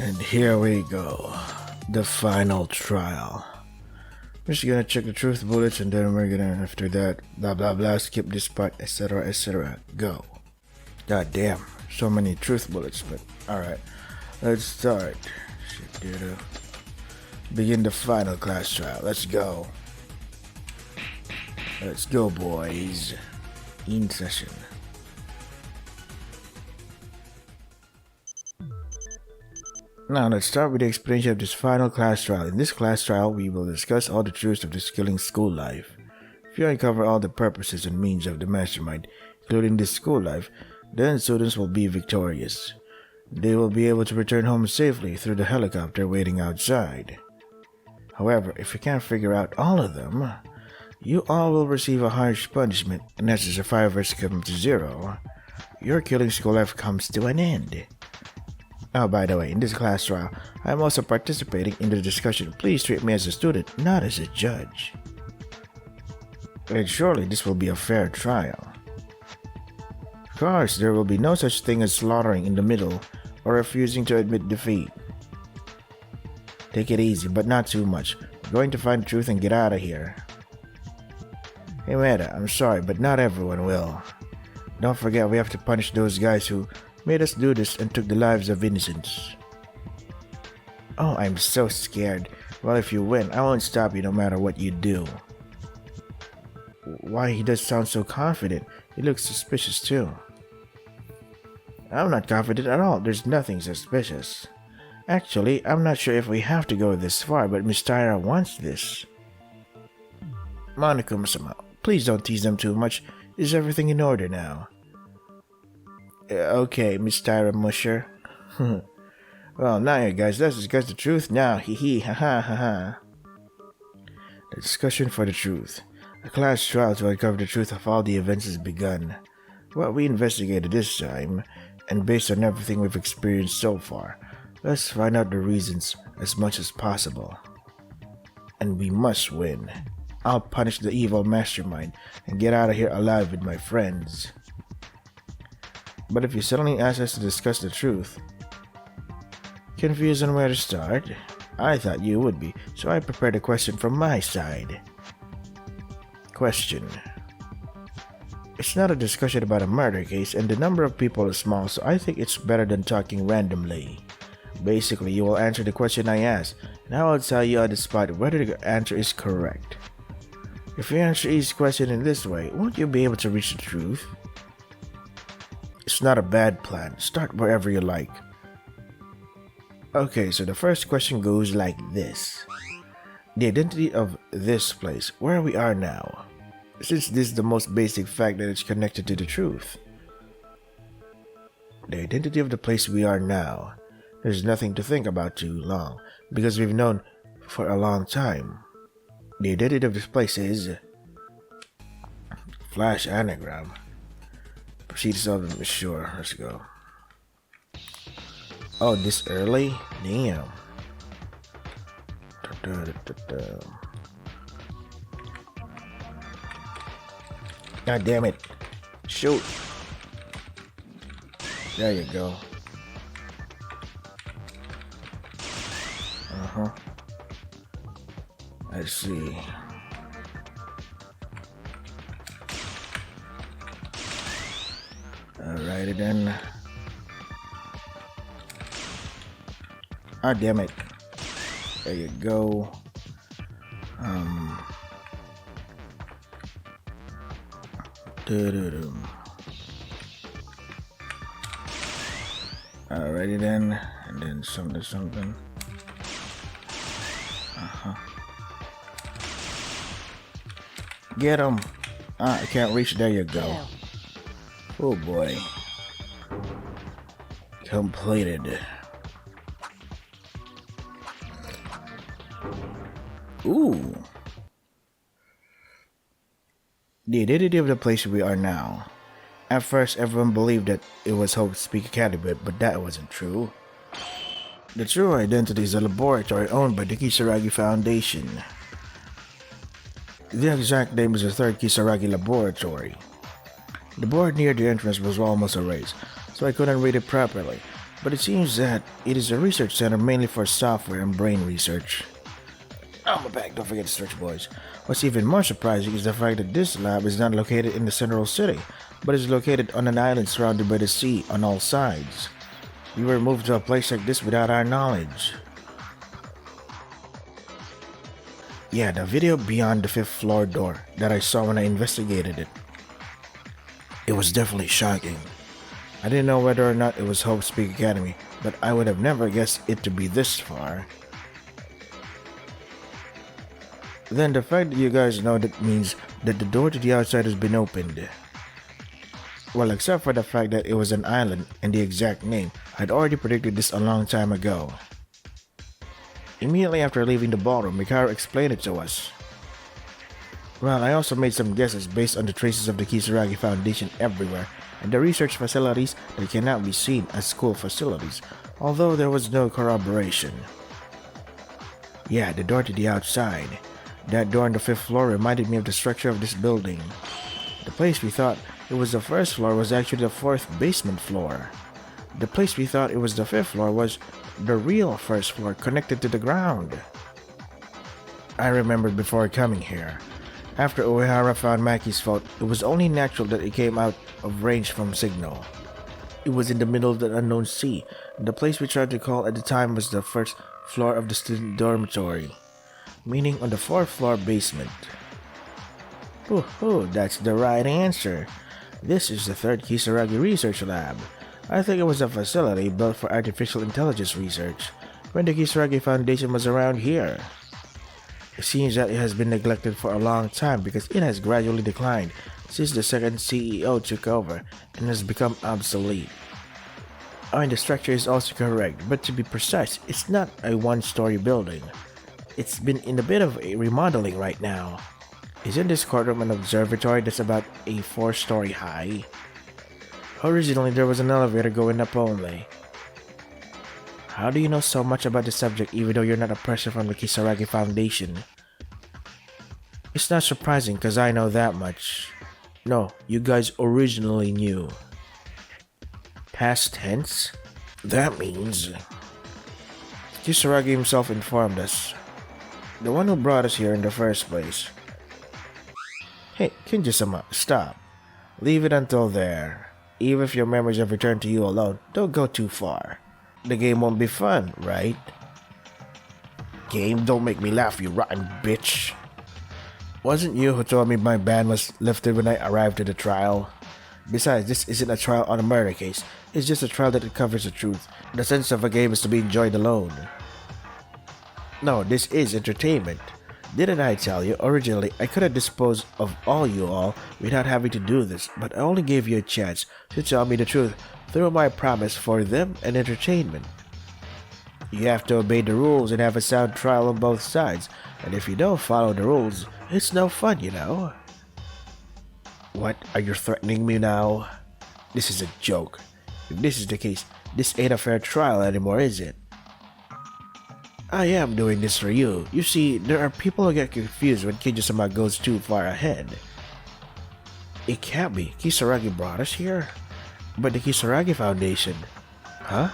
And here we go. The final trial. We're just gonna check the truth bullets and then we're gonna, after that, blah blah blah, skip this part, etc. etc. Go. God damn, so many truth bullets, but alright. Let's start. Shit, dude. Begin the final class trial. Let's go. Let's go, boys. In session. Now let's start with the explanation of this final class trial. In this class trial, we will discuss all the truths of this killing school life. If you uncover all the purposes and means of the mastermind, including this school life, then students will be victorious. They will be able to return home safely through the helicopter waiting outside. However, if you can't figure out all of them, you all will receive a harsh punishment, and as the survivors come to zero, your killing school life comes to an end. Oh, by the way, in this class trial, I am also participating in the discussion. Please treat me as a student, not as a judge. And surely this will be a fair trial. Of course, there will be no such thing as slaughtering in the middle or refusing to admit defeat. Take it easy, but not too much. We're going to find the truth and get out of here. Hey Meta, I'm sorry, but not everyone will. Don't forget we have to punish those guys who made us do this and took the lives of innocents. Oh, I'm so scared. Well, if you win, I won't stop you no matter what you do. Why, he does sound so confident. He looks suspicious too. I'm not confident at all. There's nothing suspicious. Actually, I'm not sure if we have to go this far, but Miss Tyra wants this. Monokuma-sama, please don't tease them too much. Is everything in order now? Okay, Miss Tyra Musher. Well, now you guys, let's discuss the truth now. Hee hee, ha ha ha ha. The discussion for the truth. A class trial to uncover the truth of all the events has begun. What we investigated this time, and based on everything we've experienced so far, let's find out the reasons as much as possible. And we must win. I'll punish the evil mastermind and get out of here alive with my friends. But if you suddenly ask us to discuss the truth, confused on where to start? I thought you would be, so I prepared a question from my side. Question. It's not a discussion about a murder case, and the number of people is small, so I think it's better than talking randomly. Basically, you will answer the question I ask, and I will tell you on the spot whether the answer is correct. If you answer each question in this way, won't you be able to reach the truth? It's not a bad plan. Start wherever you like. Okay, so the first question goes like this. The identity of this place, where we are now. Since this is the most basic fact that it's connected to the truth. The identity of the place we are now. There's nothing to think about too long, because we've known for a long time. The identity of this place is... Flash anagram. Proceed to solve them. Sure, let's go. Oh, this early? Damn. God damn it. Shoot. There you go. Let's see. Alrighty then. Ah, damn it. There you go. Alrighty then. And then something. Get him. Ah, I can't reach. There you go. Oh boy. Completed. Ooh. The identity of the place we are now. At first, everyone believed that it was Hope Speak Academy, but that wasn't true. The true identity is a laboratory owned by the Kisaragi Foundation. The exact name is the third Kisaragi Laboratory. The board near the entrance was almost erased, so I couldn't read it properly. but it seems that it is a research center mainly for software and brain research. Oh, my bag, don't forget to search, boys. What's even more surprising is the fact that this lab is not located in the central city, but is located on an island surrounded by the sea on all sides. We were moved to a place like this without our knowledge. Yeah, the video beyond the 5th floor door that I saw when I investigated it. It was definitely shocking. I didn't know whether or not it was Hope's Peak Academy, but I would have never guessed it to be this far. Then the fact that you guys know that means that the door to the outside has been opened. Well, except for the fact that it was an island and the exact name, I'd already predicted this a long time ago. Immediately after leaving the ballroom, Mikhail explained it to us. Well, I also made some guesses based on the traces of the Kisaragi Foundation everywhere and the research facilities that cannot be seen as school facilities, although there was no corroboration. Yeah, the door to the outside. That door on the 5th floor reminded me of the structure of this building. The place we thought it was the 1st floor was actually the 4th basement floor. The place we thought it was the 5th floor was the real 1st floor connected to the ground. I remembered before coming here. After Uehara found Maki's fault, it was only natural that it came out of range from signal. It was in the middle of the unknown sea, and the place we tried to call at the time was the 1st floor of the student dormitory, meaning on the 4th floor basement. That's the right answer. This is the 3rd Kisaragi Research Lab. I think it was a facility built for artificial intelligence research when the Kisaragi Foundation was around here. It seems that it has been neglected for a long time because it has gradually declined since the 2nd CEO took over and has become obsolete. I mean, the structure is also correct, but to be precise, it's not a one-story building. It's been in a bit of a remodeling right now. Isn't this courtroom an observatory that's about a 4-story high? Originally, there was an elevator going up only. How do you know so much about the subject even though you're not a person from the Kisaragi Foundation? It's not surprising because I know that much. No, you guys originally knew. Past tense? That means Kisaragi himself informed us. The one who brought us here in the first place. Hey, Kinji-sama, stop. Leave it until there. Even if your memories have returned to you alone, don't go too far. The game won't be fun, right? Game, don't make me laugh, you rotten bitch. Wasn't you who told me my ban was lifted when I arrived at the trial? Besides, this isn't a trial on a murder case. It's just a trial that uncovers the truth. The sense of a game is to be enjoyed alone. No, this is entertainment. Didn't I tell you, originally I could have disposed of all you all without having to do this, but I only gave you a chance to tell me the truth through my promise for them and entertainment. You have to obey the rules and have a sound trial on both sides, and if you don't follow the rules, it's no fun, you know. What, are you threatening me now? This is a joke. If this is the case, this ain't a fair trial anymore, is it? I am doing this for you. You see, there are people who get confused when Kinji-sama goes too far ahead. It can't be. Kisaragi brought us here. But the Kisaragi Foundation. Huh?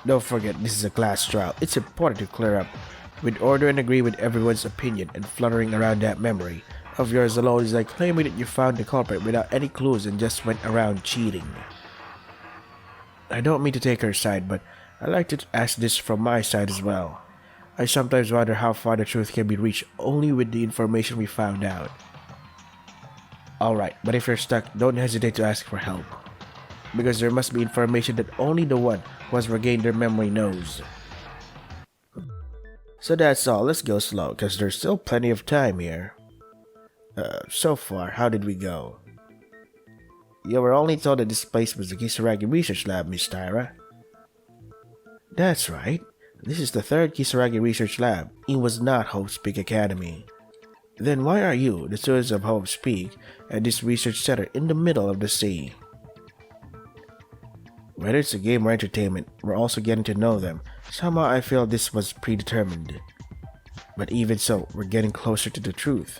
Don't forget, this is a class trial. It's important to clear up. With order and agree with everyone's opinion and fluttering around that memory of yours alone is like claiming that you found the culprit without any clues and just went around cheating. I don't mean to take her side, but I like to ask this from my side as well. I sometimes wonder how far the truth can be reached only with the information we found out. Alright, but if you're stuck, don't hesitate to ask for help. Because there must be information that only the one who has regained their memory knows. So that's all, let's go slow, because there's still plenty of time here. So far, how did we go? You were only told that this place was the Kisaragi Research Lab, Miss Tyra. That's right. This is the 3rd Kisaragi Research Lab. It was not Hope's Peak Academy. Then why are you, the students of Hope's Peak, at this research center in the middle of the sea? Whether it's a game or entertainment, we're also getting to know them. Somehow I feel this was predetermined. But even so, we're getting closer to the truth.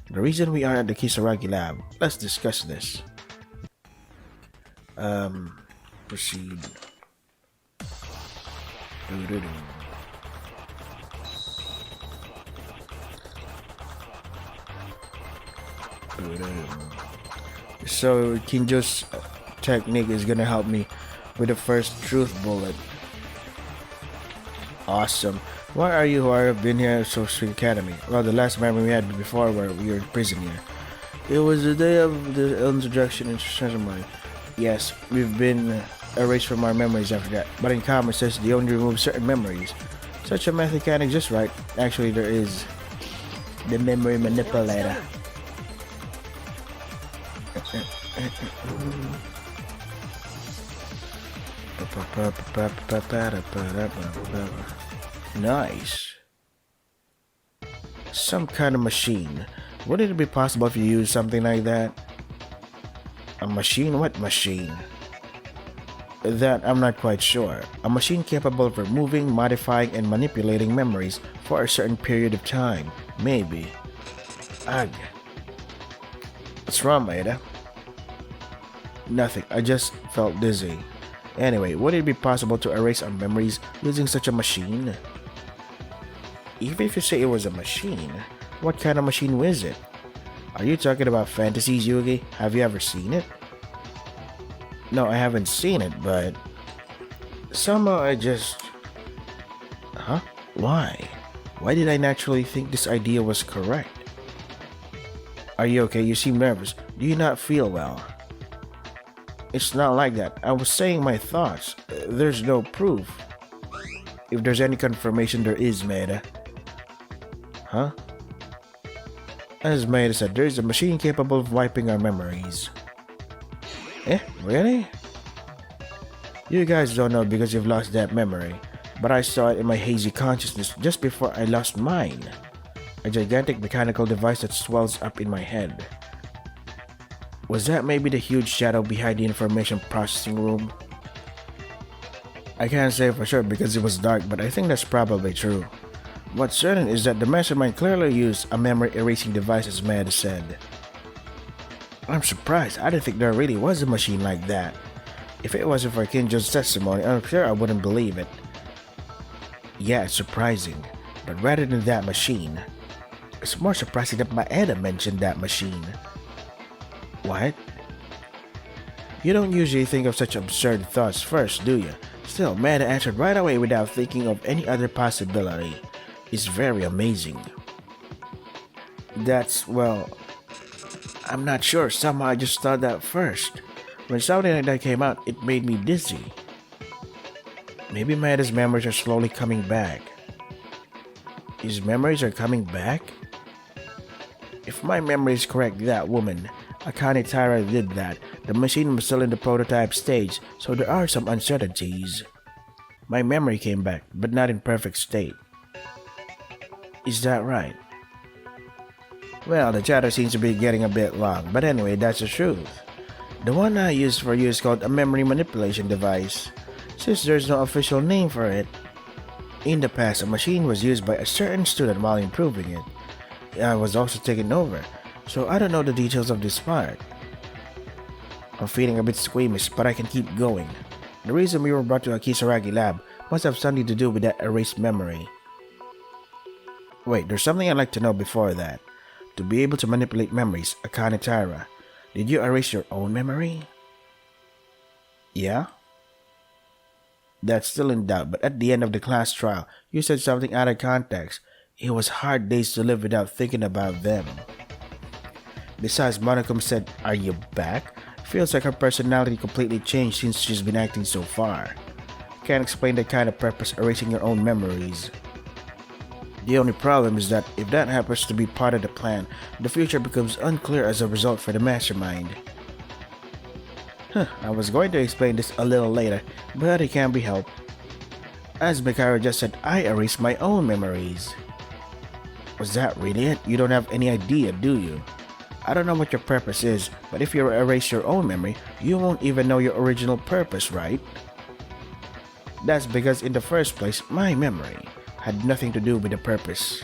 The reason we are at the Kisaragi Lab, let's discuss this. Proceed. So Kinjo's technique is gonna help me with the first truth bullet. Awesome. Why are you who have been here at Street Academy? Well, the last memory we had before where we were in prison here. It was the day of the introduction ceremony. Yes, we've been erased from our memories after that. But in common sense, they only remove certain memories. Such a method mechanic just right. Actually, there is the memory manipulator. Nice. Some kind of machine. Wouldn't it be possible if you use something like that? A machine? What machine? That I'm not quite sure. A machine capable of removing, modifying, and manipulating memories for a certain period of time. Maybe. Ugh. What's wrong, Maeda? Nothing. I just felt dizzy. Anyway, would it be possible to erase our memories using such a machine? Even if you say it was a machine, what kind of machine was it? Are you talking about fantasies, Yugi? Have you ever seen it? No, I haven't seen it, but somehow I just... Huh? Why? Why did I naturally think this idea was correct? Are you okay? You seem nervous. Do you not feel well? It's not like that. I was saying my thoughts. There's no proof. If there's any confirmation, there is, Maeda. Huh? As Maeda said, there is a machine capable of wiping our memories. Eh? Really? You guys don't know because you've lost that memory, but I saw it in my hazy consciousness just before I lost mine. A gigantic mechanical device that swells up in my head. Was that maybe the huge shadow behind the information processing room? I can't say for sure because it was dark, but I think that's probably true. What's certain is that the mastermind clearly used a memory erasing device, as Maeda said. I'm surprised. I didn't think there really was a machine like that. If it wasn't for Kinjo's testimony, I'm sure I wouldn't believe it. Yeah, it's surprising. But rather than that machine, it's more surprising that Maeda mentioned that machine. What? You don't usually think of such absurd thoughts first, do you? Still, Maeda answered right away without thinking of any other possibility. It's very amazing. That's, well... I'm not sure. Somehow I just thought that first. When something like that came out, it made me dizzy. Maybe Maeda's memories are slowly coming back. His memories are coming back? If my memory is correct, that woman, Akane Taira, did that. The machine was still in the prototype stage, so there are some uncertainties. My memory came back, but not in perfect state. Is that right? Well, the chatter seems to be getting a bit long, but anyway, that's the truth. The one I used for you is called a memory manipulation device, since there's no official name for it. In the past, a machine was used by a certain student while improving it. I was also taken over, so I don't know the details of this part. I'm feeling a bit squeamish, but I can keep going. The reason we were brought to a Kisaragi lab must have something to do with that erased memory. Wait, there's something I'd like to know before that. To be able to manipulate memories, Akane Taira, did you erase your own memory? Yeah? That's still in doubt, but at the end of the class trial, you said something out of context. It was hard days to live without thinking about them. Besides, Monokuma said, "Are you back?" Feels like her personality completely changed since she's been acting so far. Can't explain the kind of purpose erasing your own memories. The only problem is that if that happens to be part of the plan, the future becomes unclear as a result for the mastermind. I was going to explain this a little later, but it can't be helped. As Mikhailo just said, I erased my own memories. Was that really it? You don't have any idea, do you? I don't know what your purpose is, but if you erase your own memory, you won't even know your original purpose, right? That's because in the first place, my memory had nothing to do with the purpose.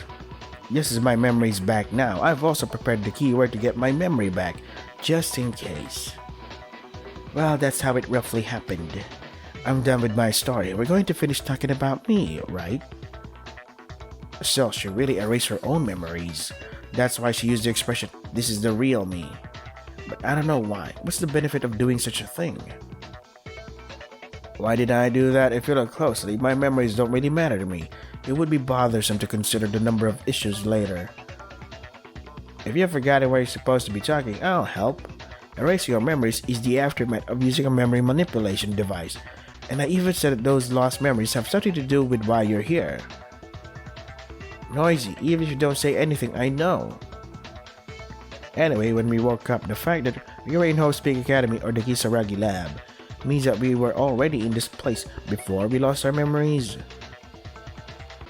Just as my memory is back now, I've also prepared the keyword to get my memory back, just in case. Well, that's how it roughly happened. I'm done with my story. We're going to finish talking about me, right? So, she really erased her own memories. That's why she used the expression, "This is the real me." But I don't know why. What's the benefit of doing such a thing? Why did I do that? If you look closely, my memories don't really matter to me. It would be bothersome to consider the number of issues later. If you've forgotten where you're supposed to be talking, I'll help. Erasing your memories is the aftermath of using a memory manipulation device. And I even said that those lost memories have something to do with why you're here. Noisy, even if you don't say anything, I know. Anyway, when we woke up, the fact that we were in Host Peak Academy or the Kisaragi Lab means that we were already in this place before we lost our memories.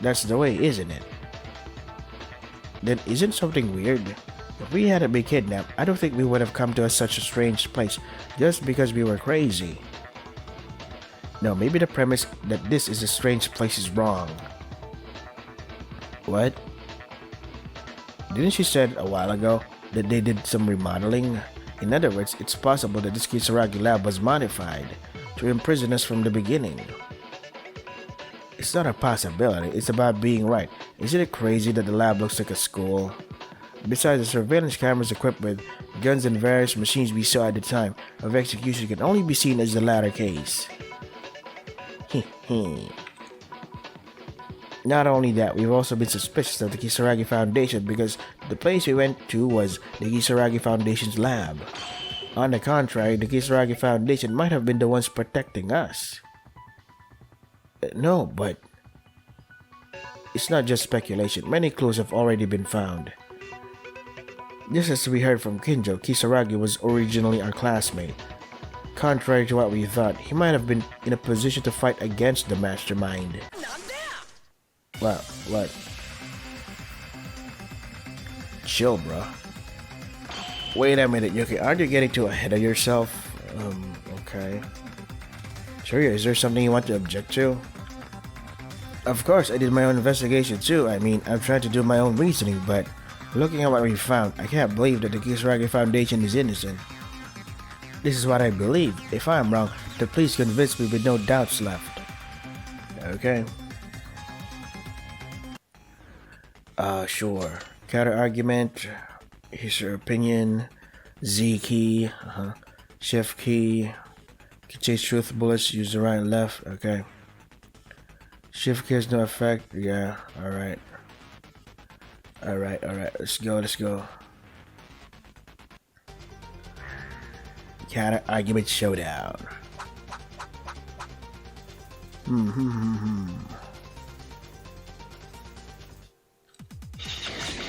That's the way, isn't it? Then isn't something weird? If we hadn't been kidnapped, I don't think we would have come to such a strange place just because we were crazy. No, maybe the premise that this is a strange place is wrong. What? Didn't she said a while ago that they did some remodeling? In other words, it's possible that this Kisaragi lab was modified to imprison us from the beginning. It's not a possibility, it's about being right. Isn't it crazy that the lab looks like a school? Besides, the surveillance cameras equipped with guns and various machines we saw at the time of execution can only be seen as the latter case. Not only that, we've also been suspicious of the Kisaragi Foundation because the place we went to was the Kisaragi Foundation's lab. On the contrary, the Kisaragi Foundation might have been the ones protecting us. No, but it's not just speculation. Many clues have already been found. Just as we heard from Kinjo, Kisaragi was originally our classmate. Contrary to what we thought, he might have been in a position to fight against the mastermind. What? Chill, bro. Wait a minute, Yuki, aren't you getting too ahead of yourself? Okay. Sure, is there something you want to object to? Of course, I did my own investigation too. I mean, I've tried to do my own reasoning, but looking at what we found, I can't believe that the Kisaragi Foundation is innocent. This is what I believe. If I'm wrong, then please convince me with no doubts left. Okay. Sure. Counter argument. Here's your opinion. Z key. Shift key. Can chase truth bullets. Use the right and left. Okay. Shift key has no effect. Yeah. Alright. Let's go. Counter argument showdown.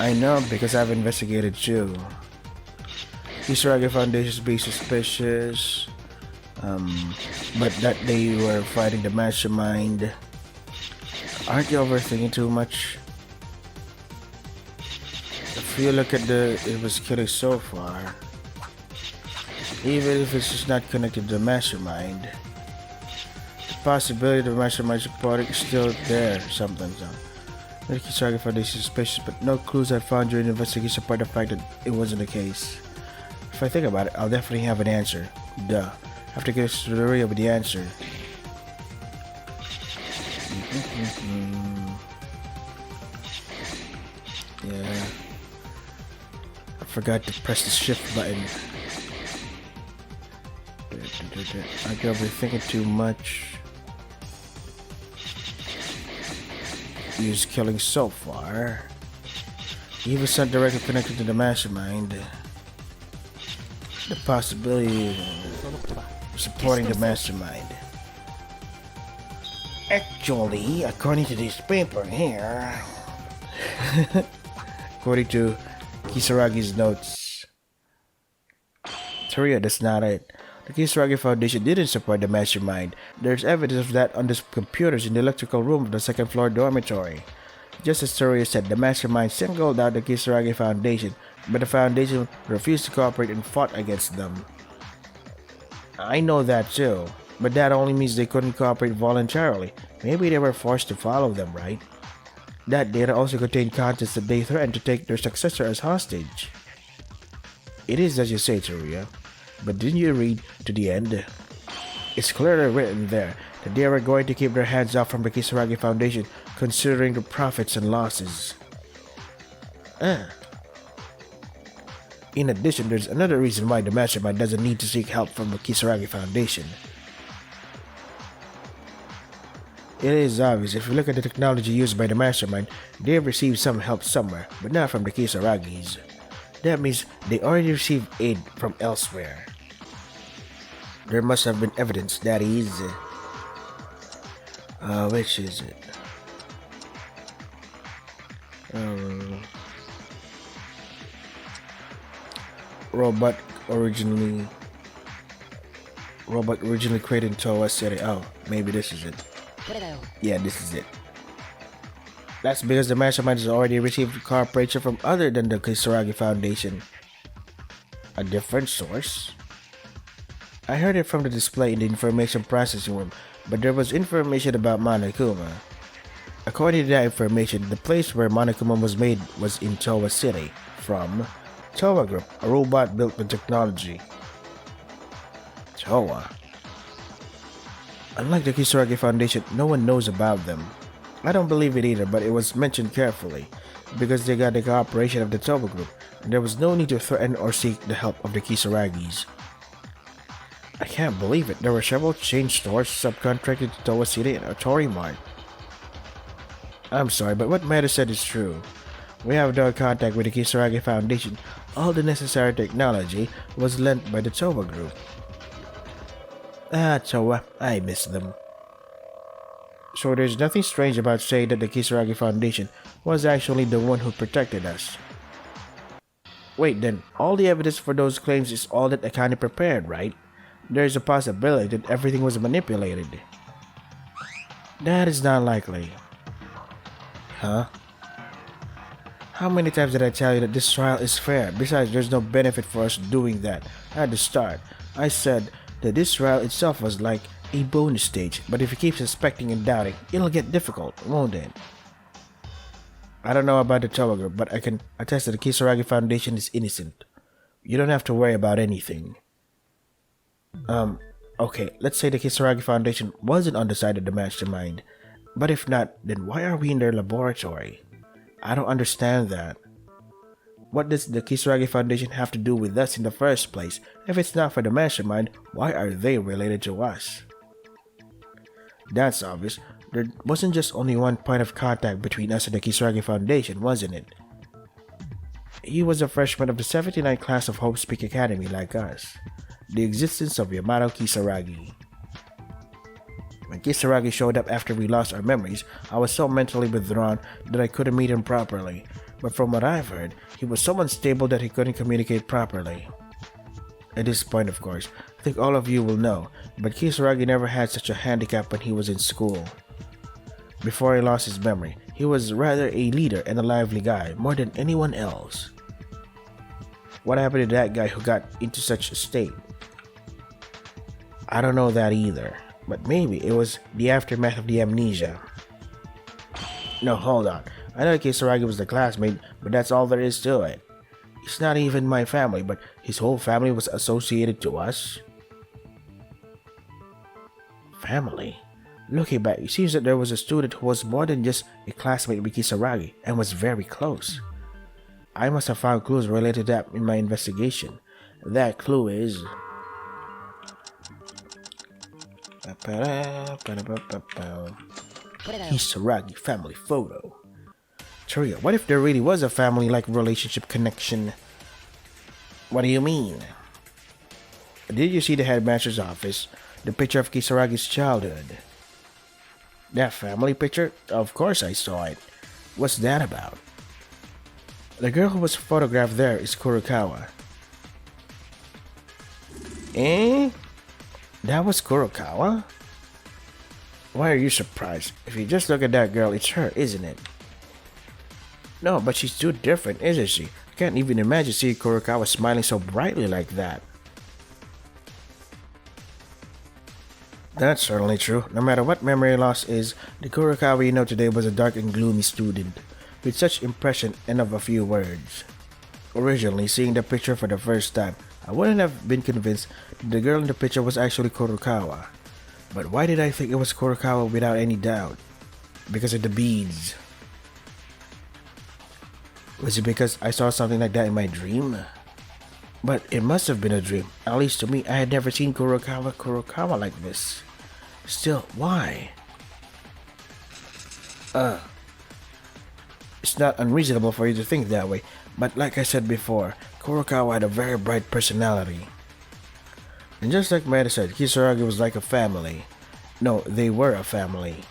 I know because I've investigated too. Kisaragi Foundation's be suspicious, but that they were fighting the mastermind. Aren't you overthinking too much? If you look at it was killing so far, even if it's just not connected to the mastermind, the possibility of the mastermind supporting is still there. Something. The Kisaragi Foundation is suspicious, but no clues I found during the investigation support the fact that it wasn't the case. If I think about it, I'll definitely have an answer. Duh. I have to get a story with the answer. Yeah. I forgot to press the shift button. I could be thinking too much. He is killing so far. He was not directly connected to the mastermind. The possibility of supporting the mastermind. Actually, according to this paper here, according to Kisaragi's notes, Teruya, that's not it. The Kisaragi Foundation didn't support the mastermind. There's evidence of that on the computers in the electrical room of the second floor dormitory. Just as Teruya said, the mastermind singled out the Kisaragi Foundation, but the Foundation refused to cooperate and fought against them. I know that too, but that only means they couldn't cooperate voluntarily. Maybe they were forced to follow them, right? That data also contained contents that they threatened to take their successor as hostage. It is as you say, Teruya. But didn't you read to the end? It's clearly written there that they were going to keep their hands off from the Kisaragi Foundation, considering the profits and losses. In addition, there's another reason why the mastermind doesn't need to seek help from the Kisaragi Foundation. It is obvious if you look at the technology used by the mastermind, they have received some help somewhere, but not from the Kisaragis. That means they already received aid from elsewhere. There must have been evidence, that is. Which is it? Robot originally created in Towa City. Oh, maybe this is it. Yeah, this is it. That's because the mastermind has already received cooperation from other than the Kisaragi Foundation. A different source? I heard it from the display in the information processing room, but there was information about Monokuma. According to that information, the place where Monokuma was made was in Towa City, from Towa Group, a robot built with technology. Towa. Unlike the Kisaragi Foundation, no one knows about them. I don't believe it either, but it was mentioned carefully, because they got the cooperation of the Towa Group, and there was no need to threaten or seek the help of the Kisaragis. I can't believe it. There were several chain stores subcontracted to Towa City and Otori Mart. I'm sorry, but what Meta said is true. We have no contact with the Kisaragi Foundation. All the necessary technology was lent by the Towa Group. Towa, I miss them. So there's nothing strange about saying that the Kisaragi Foundation was actually the one who protected us. Wait, then, all the evidence for those claims is all that Akane prepared, right? There's a possibility that everything was manipulated. That is not likely. Huh? How many times did I tell you that this trial is fair? Besides, there's no benefit for us doing that. At the start, I said that this trial itself was like a bonus stage, but if you keep suspecting and doubting, it'll get difficult, won't it? I don't know about the Towa Group, but I can attest that the Kisaragi Foundation is innocent. You don't have to worry about anything. Okay, let's say the Kisaragi Foundation wasn't on the side of the mastermind. But if not, then why are we in their laboratory? I don't understand that. What does the Kisaragi Foundation have to do with us in the first place? If it's not for the mastermind, why are they related to us? That's obvious. There wasn't just only one point of contact between us and the Kisaragi Foundation, wasn't it? He was a freshman of the 79 class of Hope Peak Academy like us. The existence of Yamato Kisaragi. When Kisaragi showed up after we lost our memories, I was so mentally withdrawn that I couldn't meet him properly. But from what I've heard, he was so unstable that he couldn't communicate properly. At this point, of course, I think all of you will know, but Kisaragi never had such a handicap when he was in school. Before he lost his memory, he was rather a leader and a lively guy, more than anyone else. What happened to that guy who got into such a state? I don't know that either, but maybe it was the aftermath of the amnesia. No, hold on. I know Kisaragi was the classmate, but that's all there is to it. He's not even my family, but his whole family was associated to us. Family? Looking back, it seems that there was a student who was more than just a classmate with Kisaragi and was very close. I must have found clues related to that in my investigation. That clue is... Kisaragi family photo. Churia, what if there really was a family-like relationship connection? What do you mean? Did you see the headmaster's office? The picture of Kisaragi's childhood? That family picture? Of course I saw it. What's that about? The girl who was photographed there is Kurokawa. Eh? That was Kurokawa? Why are you surprised? If you just look at that girl, it's her, isn't it? No, but she's too different, isn't she? I can't even imagine seeing Kurokawa smiling so brightly like that. That's certainly true. No matter what memory loss is, the Kurokawa you know today was a dark and gloomy student, with such impression and of a few words. Originally, seeing the picture for the first time, I wouldn't have been convinced that the girl in the picture was actually Kurokawa. But why did I think it was Kurokawa without any doubt? Because of the beads. Was it because I saw something like that in my dream? But it must have been a dream. At least to me, I had never seen Kurokawa like this. Still, why? It's not unreasonable for you to think that way, but like I said before, Kurokawa had a very bright personality. And just like Maeda said, Kisaragi was like a family. No, they were a family.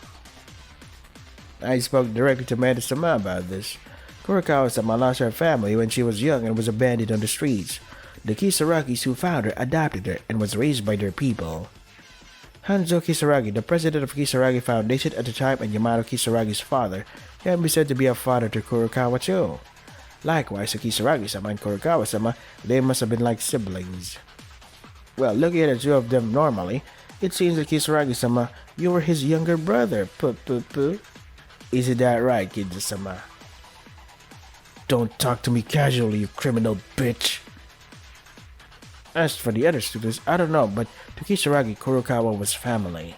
I spoke directly to Maeda-sama about this. Kurokawa-sama lost her family when she was young and was abandoned on the streets. The Kisaragis who found her adopted her and was raised by their people. Hanzo Kisaragi, the president of Kisaragi Foundation at the time and Yamato Kisaragi's father, can be said to be a father to Kurokawa too. Likewise, the Kisaragi-sama and Kurokawa-sama, they must have been like siblings. Well, looking at the two of them normally, it seems that Kisaragi-sama, you were his younger brother, puh. Isn't that right, Kid-sama? Don't talk to me casually, you criminal bitch. As for the other students, I don't know, but to Kisaragi, Kurokawa was family.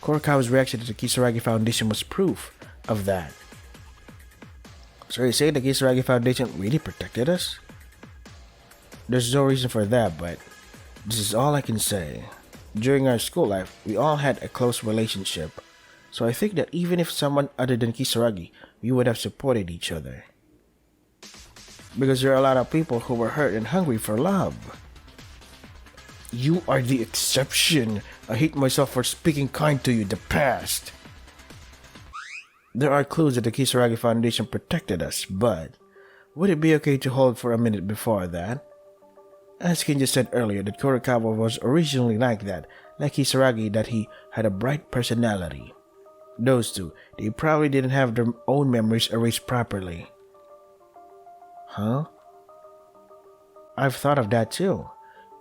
Kurokawa's reaction to the Kisaragi Foundation was proof of that. So you say the Kisaragi Foundation really protected us? There's no reason for that, but this is all I can say. During our school life, we all had a close relationship. So I think that even if someone other than Kisaragi, we would have supported each other. Because there are a lot of people who were hurt and hungry for love. You are the exception. I hate myself for speaking kind to you in the past. There are clues that the Kisaragi Foundation protected us, but would it be okay to hold for a minute before that? As Kin just said earlier that Kurokawa was originally like that, like Kisaragi, that he had a bright personality. Those two, they probably didn't have their own memories erased properly. Huh? I've thought of that too.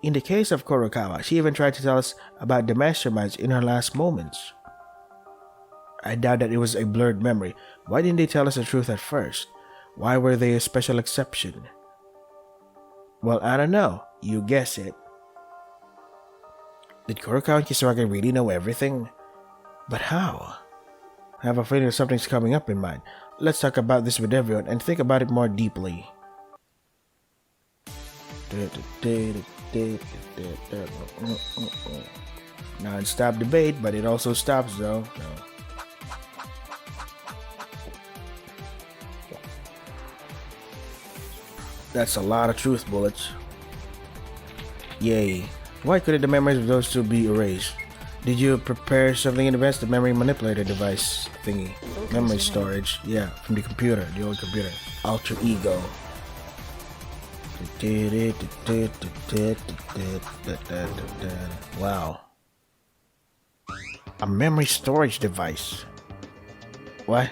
In the case of Kurokawa, she even tried to tell us about the masterminds in her last moments. I doubt that it was a blurred memory. Why didn't they tell us the truth at first? Why were they a special exception? Well, I don't know. You guess it. Did Kurokawa and Kisaragi really know everything? But how? I have a feeling that something's coming up in mind. Let's talk about this with everyone and think about it more deeply. Non-stop debate, but it also stops though. That's a lot of truth bullets. Yay. Why couldn't the memories of those two be erased? Did you prepare something in advance? The memory manipulator device thingy. Memory storage. Yeah, from the computer, the old computer. Alter ego. Wow. A memory storage device. What?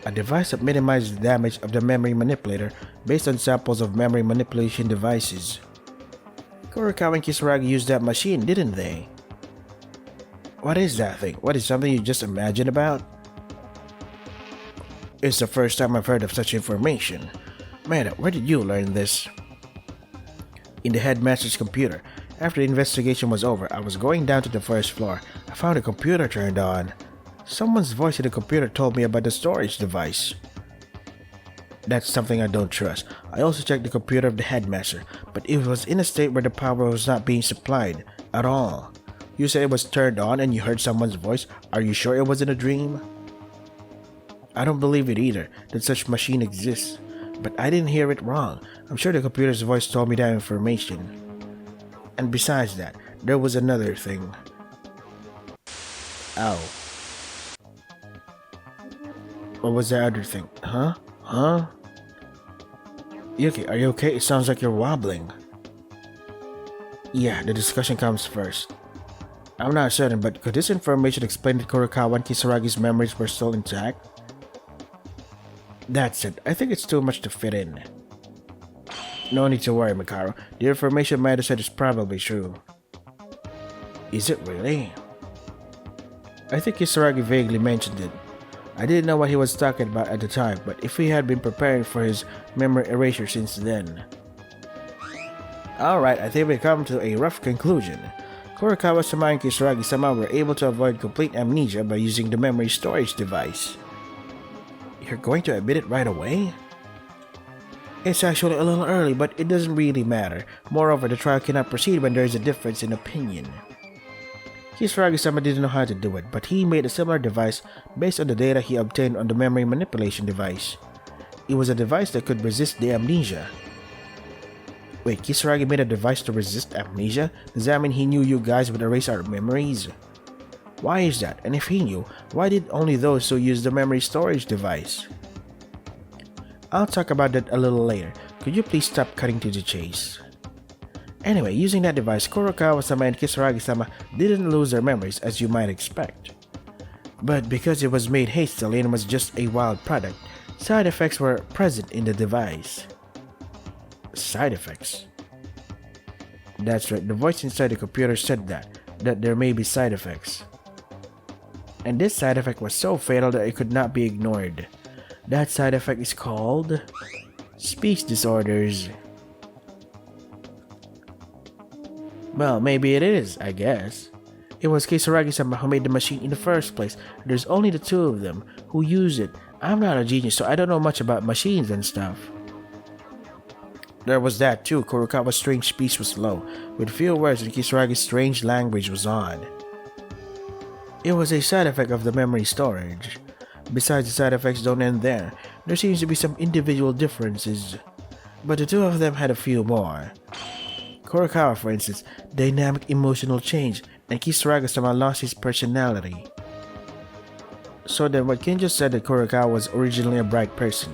A device that minimizes the damage of the memory manipulator based on samples of memory manipulation devices. Kurokawa and Kisaragi used that machine, didn't they? What is that thing? What is something you just imagined about? It's the first time I've heard of such information. Maeda, where did you learn this? In the headmaster's computer. After the investigation was over, I was going down to the first floor. I found the computer turned on. Someone's voice in the computer told me about the storage device. That's something I don't trust. I also checked the computer of the headmaster, but it was in a state where the power was not being supplied at all. You said it was turned on and you heard someone's voice. Are you sure it wasn't a dream? I don't believe it either, that such machine exists. But I didn't hear it wrong. I'm sure the computer's voice told me that information. And besides that, there was another thing. Ow. What was the other thing? Huh? Yuki, are you okay? It sounds like you're wobbling. Yeah, the discussion comes first. I'm not certain, but could this information explain that Kurokawa and Kisaragi's memories were still intact? That's it. I think it's too much to fit in. No need to worry, Mikaro. The information Maeda said is probably true. Is it really? I think Kisaragi vaguely mentioned it. I didn't know what he was talking about at the time, but if he had been preparing for his memory erasure since then. Alright, I think we come to a rough conclusion. Kurokawa-sama and Kisaragi-sama were able to avoid complete amnesia by using the memory storage device. You're going to admit it right away? It's actually a little early, but it doesn't really matter. Moreover, the trial cannot proceed when there is a difference in opinion. Kisaragi-sama didn't know how to do it, but he made a similar device based on the data he obtained on the memory manipulation device. It was a device that could resist the amnesia. Wait, Kisaragi made a device to resist amnesia? Does that mean he knew you guys would erase our memories? Why is that? And if he knew, why did only those who use the memory storage device? I'll talk about that a little later. Could you please stop cutting to the chase? Anyway, using that device, Kurokawa-sama and Kisaragi-sama didn't lose their memories as you might expect. But because it was made hastily and was just a wild product, side effects were present in the device. Side effects? That's right, the voice inside the computer said that there may be side effects. And this side effect was so fatal that it could not be ignored. That side effect is called speech disorders. Well, maybe it is, I guess. It was Kisaragi-sama who made the machine in the first place. There's only the two of them who use it. I'm not a genius, so I don't know much about machines and stuff. There was that too. Kurokawa's strange speech was low, with few words, and Kisaragi's strange language was on. It was a side effect of the memory storage. Besides, the side effects don't end there. There seems to be some individual differences, but the two of them had a few more. Kurokawa, for instance, dynamic emotional change, and Kisaragi-sama lost his personality. So then what Ken just said that Kurokawa was originally a bright person.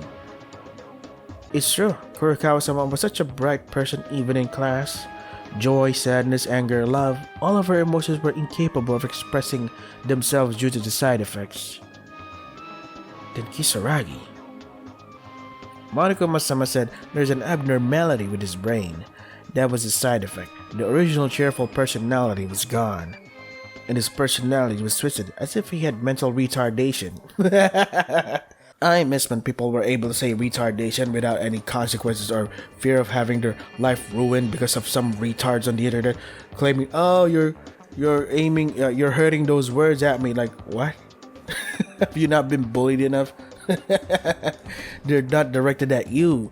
It's true, Kurokawa-sama was such a bright person even in class. Joy, sadness, anger, love, all of her emotions were incapable of expressing themselves due to the side effects. Then Kisaragi. Monokuma-sama said there's an abnormality with his brain. That was the side effect. The original cheerful personality was gone, and his personality was twisted as if he had mental retardation. I miss when people were able to say retardation without any consequences or fear of having their life ruined because of some retards on the internet claiming, "Oh, you're hurting those words at me." Like, what? Have you not been bullied enough? They're not directed at you.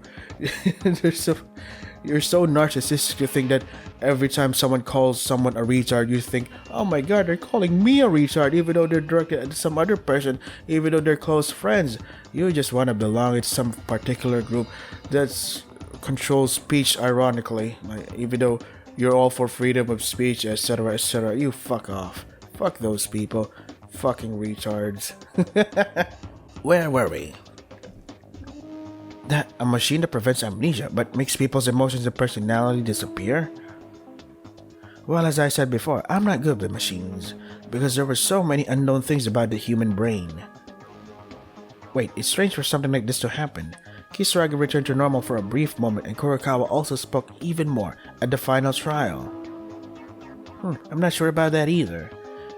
You're so narcissistic to think that every time someone calls someone a retard, you think, "Oh my god, they're calling me a retard," even though they're directed at some other person, even though they're close friends. You just want to belong to some particular group that controls speech ironically. Like, even though you're all for freedom of speech, etc., etc., you fuck off. Fuck those people. Fucking retards. Where were we? That a machine that prevents amnesia but makes people's emotions and personality disappear? Well, as I said before, I'm not good with machines because there were so many unknown things about the human brain. Wait, it's strange for something like this to happen. Kisaragi returned to normal for a brief moment, and Kurokawa also spoke even more at the final trial. I'm not sure about that either.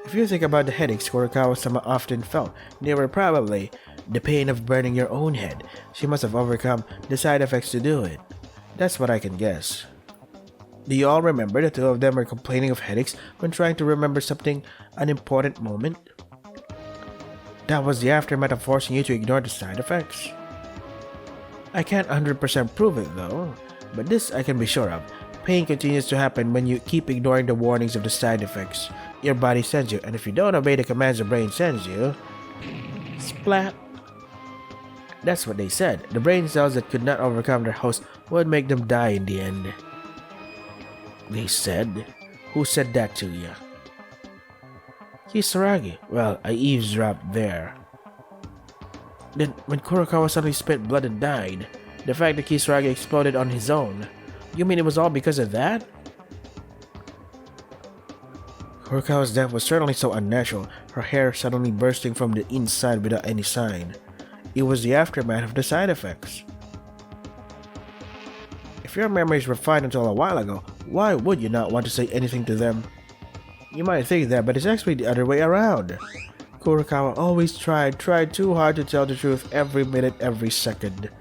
If you think about the headaches Kurokawa-sama often felt, they were probably the pain of burning your own head. She must have overcome the side effects to do it. That's what I can guess. Do you all remember the two of them were complaining of headaches when trying to remember an important moment? That was the aftermath of forcing you to ignore the side effects. I can't 100% prove it though, but this I can be sure of. Pain continues to happen when you keep ignoring the warnings of the side effects your body sends you, and if you don't obey the commands the brain sends you, splat. That's what they said. The brain cells that could not overcome their host would make them die in the end. They said? Who said that to you? Kisaragi. Well, I eavesdropped there. Then, when Kurokawa suddenly spit blood and died, the fact that Kisaragi exploded on his own, you mean it was all because of that? Kurokawa's death was certainly so unnatural, her hair suddenly bursting from the inside without any sign. It was the aftermath of the side effects. If your memories were fine until a while ago, why would you not want to say anything to them? You might think that, but it's actually the other way around. Kurokawa always tried too hard to tell the truth every minute, every second.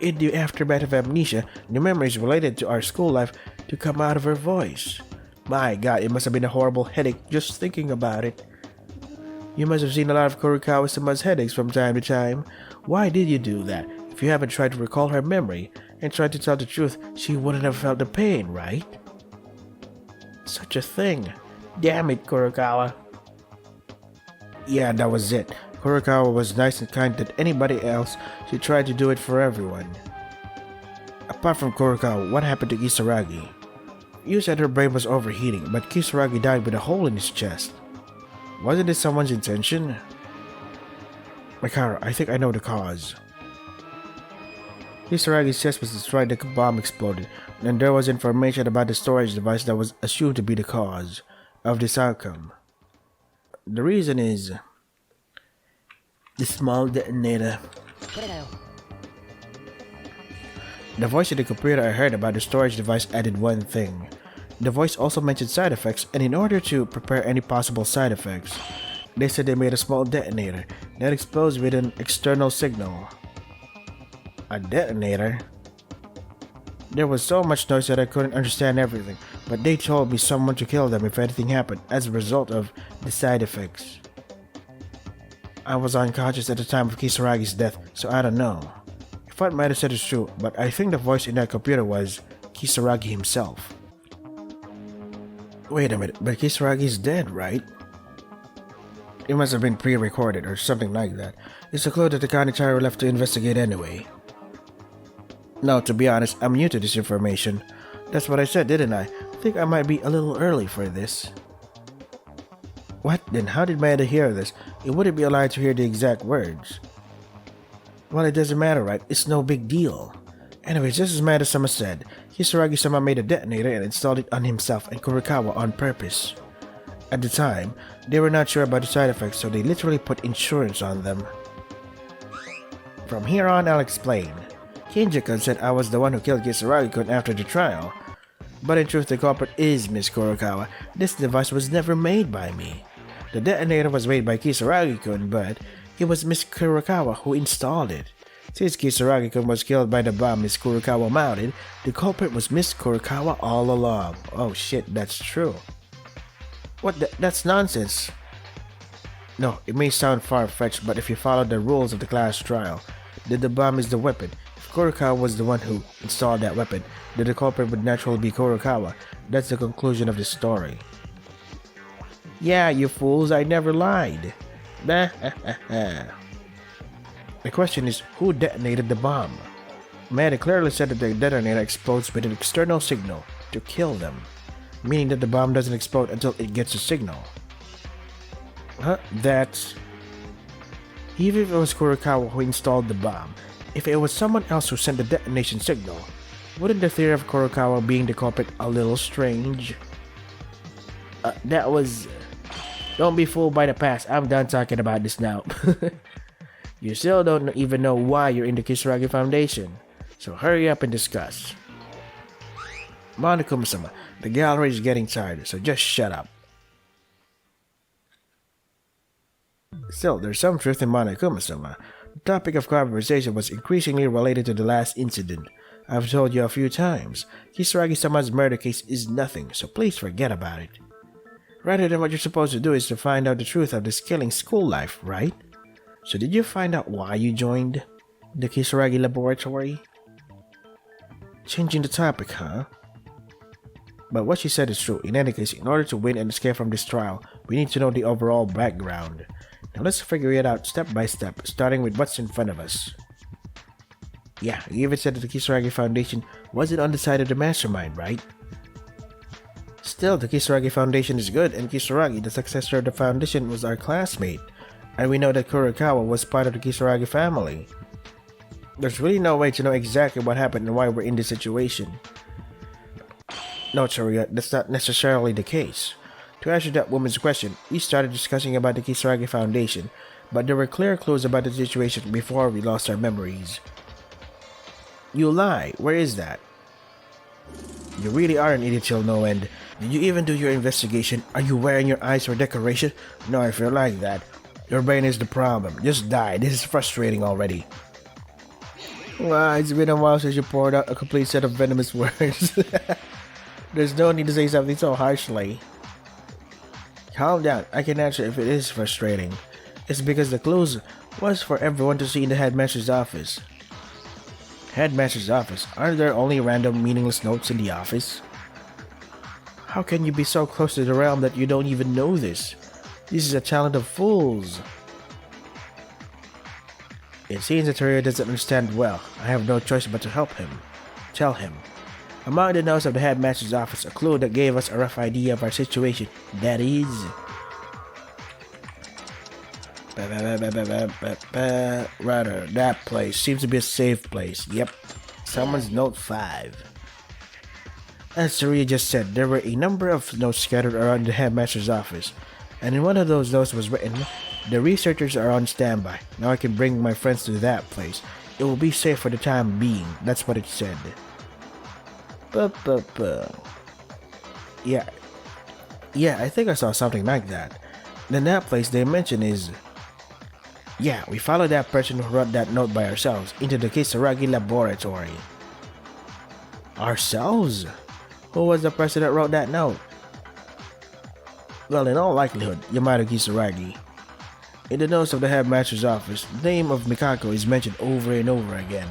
in the aftermath of amnesia, the memories related to our school life to come out of her voice. My god, it must have been a horrible headache just thinking about it. You must have seen a lot of Kurokawa-sama's headaches from time to time. Why did you do that? If you haven't tried to recall her memory and tried to tell the truth, she wouldn't have felt the pain, right? Such a thing. Damn it, Kurokawa. Yeah, that was it. Kurokawa was nice and kind to anybody else. She tried to do it for everyone. Apart from Kurokawa, what happened to Kisaragi? You said her brain was overheating, but Kisaragi died with a hole in his chest. Wasn't it someone's intention? Mikara, I think I know the cause. Kisaragi's chest was destroyed, the bomb exploded, and there was information about the storage device that was assumed to be the cause of this outcome. The reason is the small detonator. The voice in the computer I heard about the storage device added one thing. The voice also mentioned side effects, and in order to prepare any possible side effects, they said they made a small detonator that explodes with an external signal. A detonator? There was so much noise that I couldn't understand everything, but they told me someone to kill them if anything happened as a result of the side effects. I was unconscious at the time of Kisaragi's death, so I don't know. If what might have said is true, but I think the voice in that computer was Kisaragi himself. Wait a minute, but Kisaragi's dead, right? It must have been pre-recorded or something like that. It's a clue that the Kanichiro left to investigate anyway. No, to be honest, I'm new to this information. That's what I said, didn't I? Think I might be a little early for this. What? Then how did Maeda hear this? It wouldn't be a lie to hear the exact words. Well, it doesn't matter, right? It's no big deal. Anyways, just as Maeda-sama said, Kisaragi-sama made a detonator and installed it on himself and Kurokawa on purpose. At the time, they were not sure about the side effects, so they literally put insurance on them. From here on, I'll explain. Kinja-kun said I was the one who killed Kisaragi-kun after the trial. But in truth, the culprit is Miss Kurokawa. This device was never made by me. The detonator was made by Kisaragi-kun, but it was Miss Kurokawa who installed it. Since Kisaragi-kun was killed by the bomb Miss Kurokawa mounted, the culprit was Miss Kurokawa all along. Oh shit, that's true. What that's nonsense. No, it may sound far-fetched, but if you follow the rules of the class trial, then the bomb is the weapon. If Kurokawa was the one who installed that weapon, then the culprit would naturally be Kurokawa. That's the conclusion of the story. Yeah, you fools, I never lied. The question is, who detonated the bomb? Maeda clearly said that the detonator explodes with an external signal to kill them, meaning that the bomb doesn't explode until it gets a signal. Huh? That's... Even if it was Kurokawa who installed the bomb, if it was someone else who sent the detonation signal, wouldn't the theory of Kurokawa being the culprit a little strange? That was... Don't be fooled by the past. I'm done talking about this now. You still don't even know why you're in the Kisaragi Foundation, so hurry up and discuss. Monokuma-sama, the gallery is getting tired, so just shut up. Still, there's some truth in Monokuma-sama. The topic of conversation was increasingly related to the last incident. I've told you a few times, Kisaragi-sama's murder case is nothing, so please forget about it. Rather than what you're supposed to do is to find out the truth of this killing school life, right? So did you find out why you joined the Kisaragi laboratory? Changing the topic, huh? But what she said is true. In any case, in order to win and escape from this trial, we need to know the overall background. Now let's figure it out step by step, starting with what's in front of us. Yeah, you even said that the Kisaragi Foundation wasn't on the side of the mastermind, right? Still, the Kisaragi Foundation is good, and Kisaragi, the successor of the foundation, was our classmate. And we know that Kurokawa was part of the Kisaragi family. There's really no way to know exactly what happened and why we're in this situation. No, Chariot, that's not necessarily the case. To answer that woman's question, we started discussing about the Kisaragi Foundation, but there were clear clues about the situation before we lost our memories. You lie, where is that? You really are an idiot till no end. Did you even do your investigation? Are you wearing your eyes for decoration? No, if you're like that, your brain is the problem. Just die. This is frustrating already. Wow, it's been a while since you poured out a complete set of venomous words. There's no need to say something so harshly. Calm down, I can answer if it is frustrating. It's because the clues was for everyone to see in the headmaster's office. Headmaster's office? Aren't there only random meaningless notes in the office? How can you be so close to the realm that you don't even know this? This is a talent of fools. It seems that Rio doesn't understand well. I have no choice but to help him. Tell him. Among the notes of the headmaster's office, a clue that gave us a rough idea of our situation. That is... Rather, that place seems to be a safe place. Yep. Someone's note 5. As Saria just said, there were a number of notes scattered around the headmaster's office, and in one of those notes was written, "The researchers are on standby. Now I can bring my friends to that place. It will be safe for the time being." That's what it said. Yeah, I think I saw something like that. Then that place they mentioned is... Yeah, we followed that person who wrote that note by ourselves into the Kisaragi laboratory. Ourselves? Who was the person that wrote that note? Well, in all likelihood, Yamada Kisaragi. In the notes of the headmaster's office, the name of Mikako is mentioned over and over again,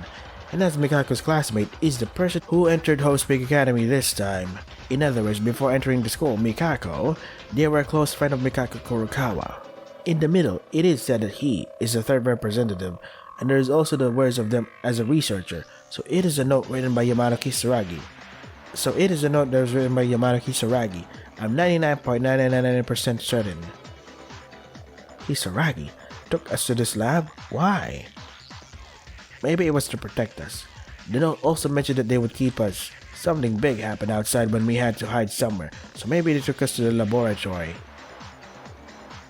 and as Mikako's classmate is the person who entered Host Peak Academy this time. In other words, before entering the school, Mikako, they were a close friend of Mikako Kurokawa. In the middle, it is said that he is the third representative, and there is also the words of them as a researcher, so it is a note written by Yamada Kisaragi. I'm 99.999% certain. Kisaragi took us to this lab? Why? Maybe it was to protect us. The note also mentioned that they would keep us. Something big happened outside when we had to hide somewhere, so maybe they took us to the laboratory.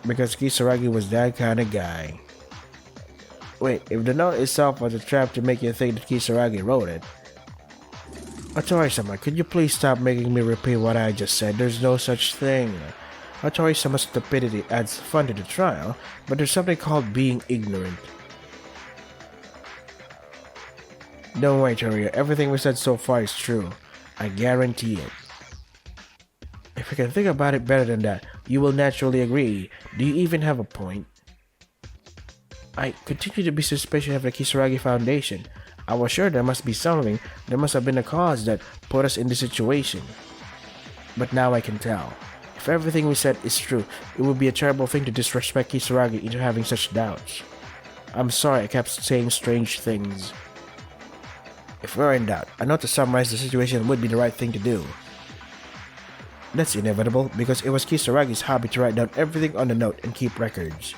Because Kisaragi was that kind of guy. Wait, if the note itself was a trap to make you think that Kisaragi wrote it... Atori-sama, could you please stop making me repeat what I just said? There's no such thing. Atori-sama's stupidity adds fun to the trial, but there's something called being ignorant. Don't worry, Torio. Everything we said so far is true. I guarantee it. If you can think about it better than that, you will naturally agree. Do you even have a point? I continue to be suspicious of the Kisaragi Foundation. I was sure there must be something. There must have been a cause that put us in this situation. But now I can tell. If everything we said is true, it would be a terrible thing to disrespect Kisaragi into having such doubts. I'm sorry I kept saying strange things. If we're in doubt, a note to summarize the situation would be the right thing to do. That's inevitable, because it was Kisaragi's hobby to write down everything on the note and keep records.